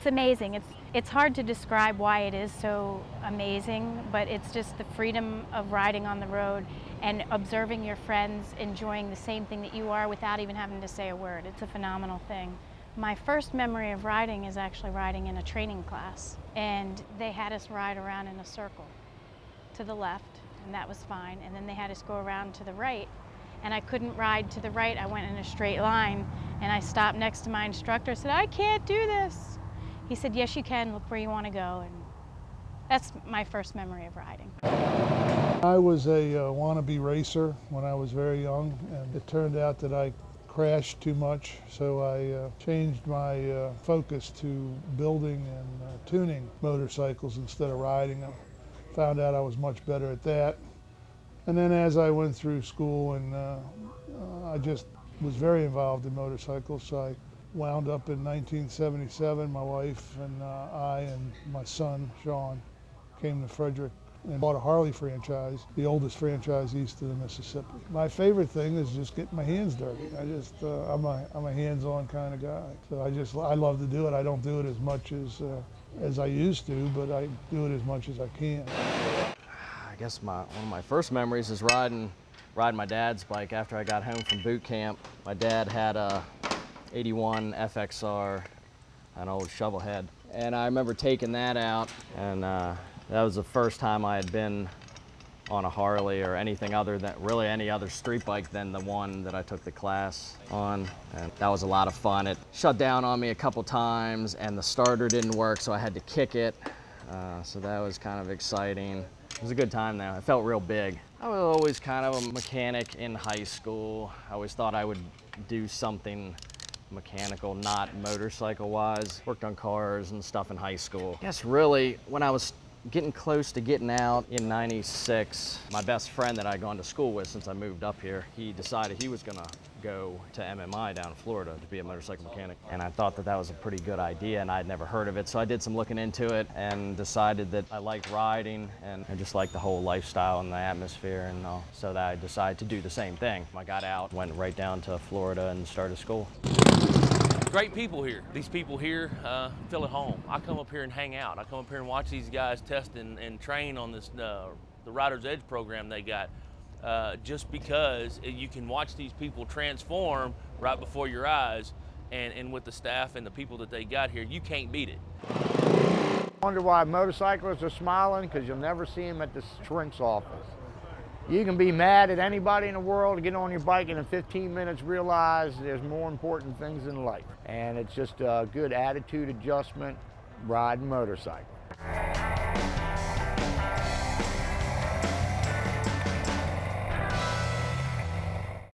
It's amazing. It's hard to describe why it is so amazing, but it's just the freedom of riding on the road and observing your friends enjoying the same thing that you are without even having to say a word. It's a phenomenal thing. My first memory of riding is actually riding in a training class, and they had us ride around in a circle to the left, and that was fine, and then they had us go around to the right, and I couldn't ride to the right. I went in a straight line, and I stopped next to my instructor. I said, "I can't do this." He said, "Yes, you can. Look where you want to go." And that's my first memory of riding. I was a wannabe racer when I was very young, and it turned out that I crashed too much, so I changed my focus to building and tuning motorcycles instead of riding them. Found out I was much better at that. And then as I went through school, and I just was very involved in motorcycles, so I wound up in 1977. My wife and I and my son, Sean, came to Frederick and bought a Harley franchise, the oldest franchise east of the Mississippi. My favorite thing is just getting my hands dirty. I'm a hands-on kind of guy. So I love to do it. I don't do it as much as I used to, but I do it as much as I can. I guess one of my first memories is riding my dad's bike after I got home from boot camp. My dad had a 81 FXR, an old shovelhead, and I remember taking that out, and that was the first time I had been on a Harley or anything other than, really any other street bike than the one that I took the class on, and that was a lot of fun. It shut down on me a couple times, and the starter didn't work, so I had to kick it, so that was kind of exciting. It was a good time though. It felt real big. I was always kind of a mechanic in high school. I always thought I would do something mechanical, not motorcycle-wise. Worked on cars and stuff in high school. I guess really, when I was getting close to getting out in '96, my best friend that I'd gone to school with since I moved up here, he decided he was gonna go to MMI down in Florida to be a motorcycle mechanic. And I thought that that was a pretty good idea, and I'd never heard of it. So I did some looking into it and decided that I liked riding and I just liked the whole lifestyle and the atmosphere and all. So that I decided to do the same thing. I got out, went right down to Florida and started school. Great people here. These people here feel at home. I come up here and hang out. I come up here and watch these guys test and train on this the Rider's Edge program they got. Just because you can watch these people transform right before your eyes, and with the staff and the people that they got here, you can't beat it. Wonder why motorcyclists are smiling? Because you'll never see them at the shrink's office. You can be mad at anybody in the world, get on your bike, and in 15 minutes realize there's more important things in life. And it's just a good attitude adjustment riding motorcycle.